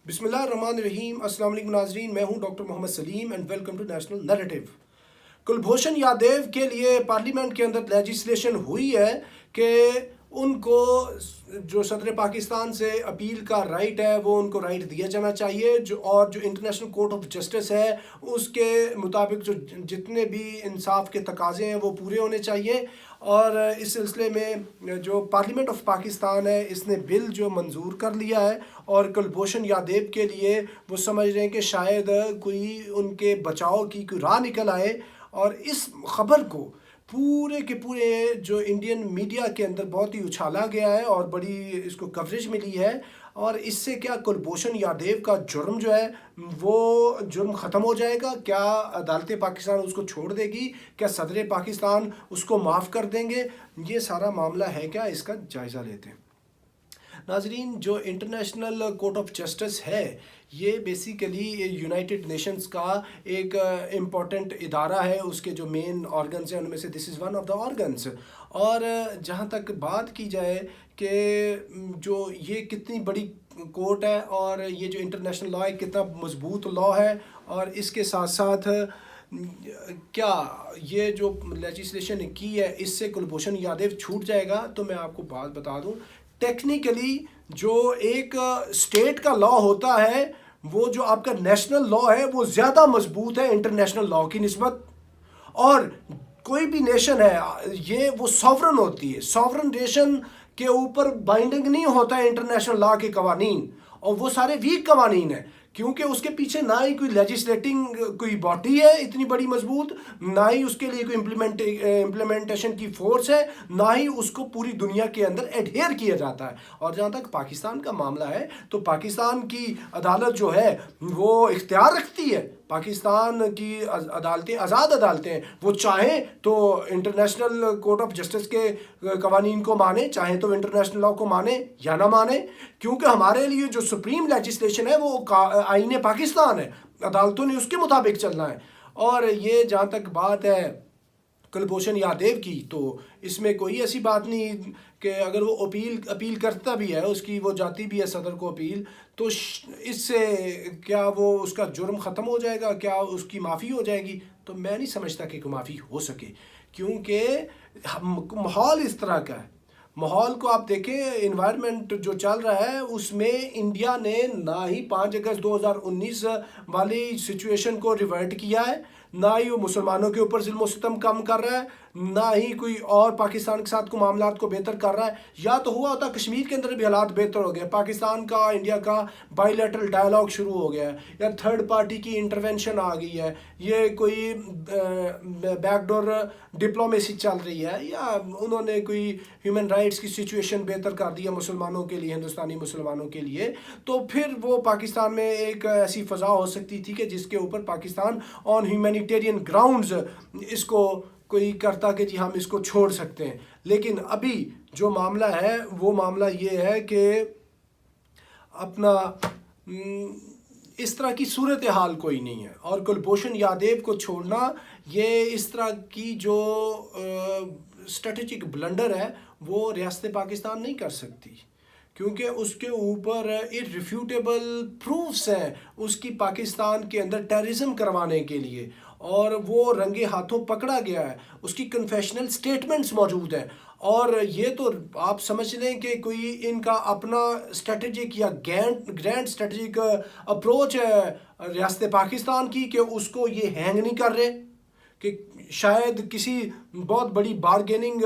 बिस्मिल्लाहिर्रहमानिर्रहीम। अस्सलाम वालेकुम नाज़रीन, मैं हूं doctor Mohammad Saleem and welcome to national narrative. Kulbhushan Yadav के लिए पार्लियामेंट के अंदर लेजिस्लेशन हुई है कि उनको जो सदर पाकिस्तान से अपील का राइट है वो उनको राइट दिया जाना चाहिए, जो इंटरनेशनल कोर्ट ऑफ जस्टिस है उसके मुताबिक जो जितने भी इंसाफ के तकाजे हैं वो पूरे होने चाहिए। और इस सिलसिले में जो पार्लियामेंट ऑफ पाकिस्तान है इसने बिल जो मंजूर कर लिया है और कुलभूषण यादव के लिए वो समझ रहे हैं कि शायद कोई उनके बचाव की कोई राह निकल आए। और इस खबर को पूरे के पूरे जो इंडियन मीडिया के अंदर बहुत ही उछाला गया है और बड़ी इसको कवरेज मिली है। और इससे क्या कुलभूषण यादव का जुर्म जो है वो जुर्म ख़त्म हो जाएगा? क्या अदालत पाकिस्तान उसको छोड़ देगी? क्या सदर पाकिस्तान उसको माफ़ कर देंगे? ये सारा मामला है क्या, इसका जायज़ा लेते हैं। नाजरीन, जो इंटरनेशनल कोर्ट ऑफ जस्टिस है ये बेसिकली यूनाइटेड नेशंस का एक इम्पॉर्टेंट इदारा है। उसके जो मेन ऑर्गन्स हैं उनमें से this is one of the organs. और जहाँ तक बात की जाए कि जो ये कितनी बड़ी कोर्ट है और ये जो इंटरनेशनल लॉ है कितना मजबूत लॉ है, और इसके साथ साथ क्या ये जो लेजिस्लेशन की है इससे कुलभूषण यादव छूट जाएगा, तो मैं आपको बात बता दूं। टेक्निकली जो एक स्टेट का लॉ होता है वो जो आपका नेशनल लॉ है वो ज़्यादा मजबूत है इंटरनेशनल लॉ की निस्बत। और कोई भी नेशन है ये वो सॉवरन होती है, सॉवरन नेशन के ऊपर बाइंडिंग नहीं होता है इंटरनेशनल लॉ के कवानीन, और वो सारे वीक कवानीन है क्योंकि उसके पीछे ना ही कोई लेजिस्लेटिंग कोई बॉडी है इतनी बड़ी मजबूत, ना ही उसके लिए कोई इम्प्लीमेंटेशन की फोर्स है, ना ही उसको पूरी दुनिया के अंदर एडहेयर किया जाता है। और जहाँ तक पाकिस्तान का मामला है तो पाकिस्तान की अदालत जो है वो इख्तियार रखती है। पाकिस्तान की अदालतें आज़ाद अदालतें हैं, वो चाहें तो इंटरनेशनल कोर्ट ऑफ जस्टिस के कवानीन को माने, चाहें तो इंटरनेशनल लॉ को माने या ना माने, क्योंकि हमारे लिए जो सुप्रीम लेजिस्लेशन है वो आईन पाकिस्तान है, अदालतों ने उसके मुताबिक चलना है। और ये जहाँ तक बात है कुलभूषण यादव की, तो इसमें कोई ऐसी बात नहीं कि अगर वो अपील करता भी है, उसकी वो जाती भी है सदर को अपील, तो इससे क्या वो उसका जुर्म ख़त्म हो जाएगा, क्या उसकी माफ़ी हो जाएगी? तो मैं नहीं समझता कि माफ़ी हो सके, क्योंकि माहौल इस तरह का है। माहौल को आप देखें, इन्वायरमेंट जो चल रहा है उसमें इंडिया ने ना ही 5 अगस्त 2019 वाली सिचुएशन को रिवर्ट किया है, ना ही वो मुसलमानों के ऊपर जुल्म सितम कम कर रहा है, ना ही कोई और पाकिस्तान के साथ को मामलात को बेहतर कर रहा है। या तो हुआ होता कश्मीर के अंदर भी हालात बेहतर हो गए, पाकिस्तान का इंडिया का बायलैटरल डायलॉग शुरू हो गया है, या थर्ड पार्टी की इंटरवेंशन आ गई है, ये कोई बैकडोर डिप्लोमेसी चल रही है, या उन्होंने कोई ह्यूमन राइट्स की सिचुएशन बेहतर कर दिया मुसलमानों के लिए, हिंदुस्तानी मुसलमानों के लिए, तो फिर वो पाकिस्तान में एक ऐसी फ़ज़ा हो सकती थी कि जिसके ऊपर पाकिस्तान ऑन ह्यूमैनिटेरियन ग्राउंड्स इसको कोई करता कि जी हम इसको छोड़ सकते हैं। लेकिन अभी जो मामला है वो मामला ये है कि अपना इस तरह की सूरत हाल कोई नहीं है, और कुलभूषण यादव को छोड़ना ये इस तरह की जो स्ट्रेटेजिक ब्लंडर है वो रियासत पाकिस्तान नहीं कर सकती, क्योंकि उसके ऊपर इररिफ्यूटेबल प्रूफ्स हैं उसकी पाकिस्तान के अंदर टेररिज्म करवाने के लिए, और वो रंगे हाथों पकड़ा गया है, उसकी कन्फेशनल स्टेटमेंट्स मौजूद हैं। और ये तो आप समझ लें कि कोई इनका अपना स्ट्रेटजिक या ग्रैंड स्ट्रेटजिक अप्रोच है रियासत पाकिस्तान की कि उसको ये हैंग नहीं कर रहे, कि शायद किसी बहुत बड़ी बारगेनिंग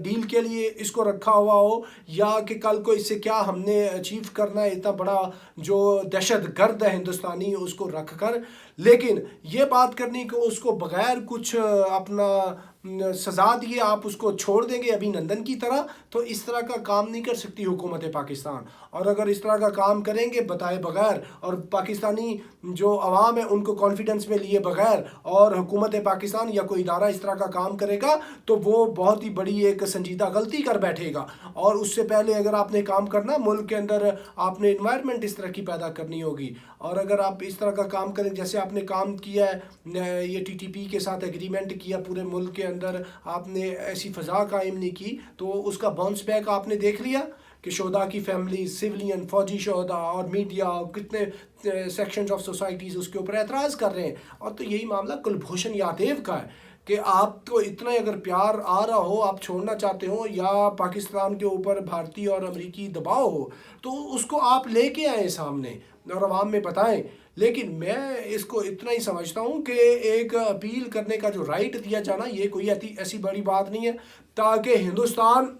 डील के लिए इसको रखा हुआ हो, या कि कल को इससे क्या हमने अचीव करना है, इतना बड़ा जो दहशत गर्द है हिंदुस्तानी उसको रख कर। लेकिन ये बात करनी कि उसको बग़ैर कुछ अपना सज़ा दिए आप उसको छोड़ देंगे अभिनंदन की तरह, तो इस तरह का काम नहीं कर सकती हुकूमत पाकिस्तान। और अगर इस तरह का काम करेंगे बताए बगैर और पाकिस्तानी जो अवाम है उनको कॉन्फिडेंस में लिए बगैर, और हुकूमत पाकिस्तान या कोई इदारा इस तरह का काम करेगा, तो वो बहुत ही बड़ी एक संजीदा गलती कर बैठेगा। और उससे पहले अगर आपने काम करना मुल्क के अंदर, आपने इन्वायरमेंट इस तरह की पैदा करनी होगी। और अगर आप इस तरह का काम करें जैसे आपने काम किया है, ये TTP के साथ एग्रीमेंट किया पूरे मुल्क के अंदर, आपने ऐसी फ़ज़ा कायम नहीं की, तो उसका बाउंस बैक आपने देख लिया کہ شہدا کی فیملی، سویلین، فوجی شہدا اور میڈیا اور کتنے سیکشنز آف سوسائٹیز اس کے اوپر اعتراض کر رہے ہیں. اور تو یہی معاملہ کلبھوشن یادیو کا ہے کہ آپ کو اتنا اگر پیار آ رہا ہو، آپ چھوڑنا چاہتے ہو یا پاکستان کے اوپر بھارتی اور امریکی دباؤ ہو، تو اس کو آپ لے کے آئیں سامنے اور عوام میں بتائیں. لیکن میں اس کو اتنا ہی سمجھتا ہوں کہ ایک اپیل کرنے کا جو رائٹ دیا جانا، یہ کوئی ایسی بڑی بات نہیں ہے تاکہ ہندوستان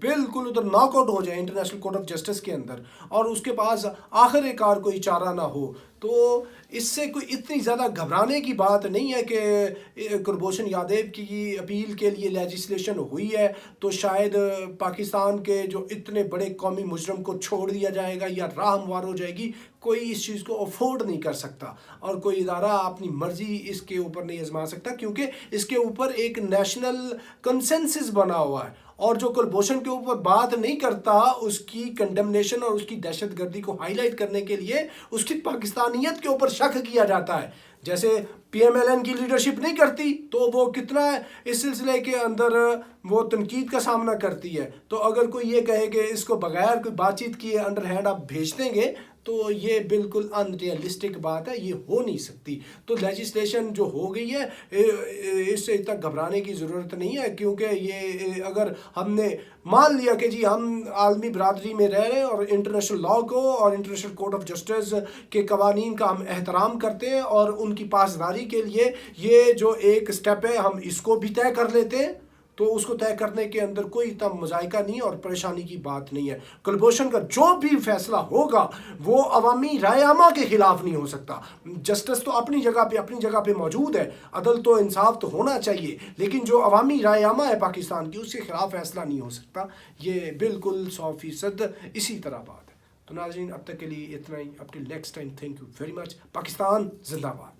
بالکل ادھر ناک آؤٹ ہو جائے انٹرنیشنل کورٹ آف جسٹس کے اندر اور اس کے پاس آخر کار کوئی چارہ نہ ہو. تو اس سے کوئی اتنی زیادہ گھبرانے کی بات نہیں ہے کہ کلبھوشن یادیو کی اپیل کے لیے لیجسلیشن ہوئی ہے تو شاید پاکستان کے جو اتنے بڑے قومی مجرم کو چھوڑ دیا جائے گا یا راہ ہموار ہو جائے گی. کوئی اس چیز کو افورڈ نہیں کر سکتا اور کوئی ادارہ اپنی مرضی اس کے اوپر نہیں آزما سکتا، کیونکہ اس کے اوپر ایک نیشنل کنسنسس بنا ہوا ہے. اور جو کلبھوشن کے اوپر بات نہیں کرتا، اس کی کنڈمنیشن اور اس کی دہشت گردی کو ہائی لائٹ کرنے کے لیے اس کی پاکستانیت کے اوپر شک کیا جاتا ہے. جیسے پی ایم ایل این کی لیڈرشپ نہیں کرتی تو وہ کتنا اس سلسلے کے اندر وہ تنقید کا سامنا کرتی ہے. تو اگر کوئی یہ کہے کہ اس کو بغیر کوئی بات چیت کیے انڈر ہینڈ آپ بھیج دیں گے تو یہ بالکل ان ریئلسٹک بات ہے، یہ ہو نہیں سکتی. تو لیجسلیشن جو ہو گئی ہے اس سے اتنا گھبرانے کی ضرورت نہیں ہے، کیونکہ یہ اگر ہم نے مان لیا کہ جی ہم عالمی برادری میں رہ رہے ہیں اور انٹرنیشنل لاء کو اور انٹرنیشنل کورٹ آف جسٹس کے قوانین کا ہم احترام کرتے ہیں اور ان کی پاسداری کے لیے یہ جو ایک سٹیپ ہے ہم اس کو بھی طے کر لیتے ہیں، تو اس کو طے کرنے کے اندر کوئی اتنا مذائقہ نہیں اور پریشانی کی بات نہیں ہے. کلبھوشن کا جو بھی فیصلہ ہوگا وہ عوامی رائے عامہ کے خلاف نہیں ہو سکتا. جسٹس تو اپنی جگہ پہ موجود ہے، عدل تو انصاف تو ہونا چاہیے، لیکن جو عوامی رائے عامہ ہے پاکستان کی، اس کے خلاف فیصلہ نہیں ہو سکتا. یہ بالکل 100% اسی طرح بات ہے. تو ناظرین اب تک کے لیے اتنا ہی. Up till next time, thank you very much. Pakistan زندہ باد.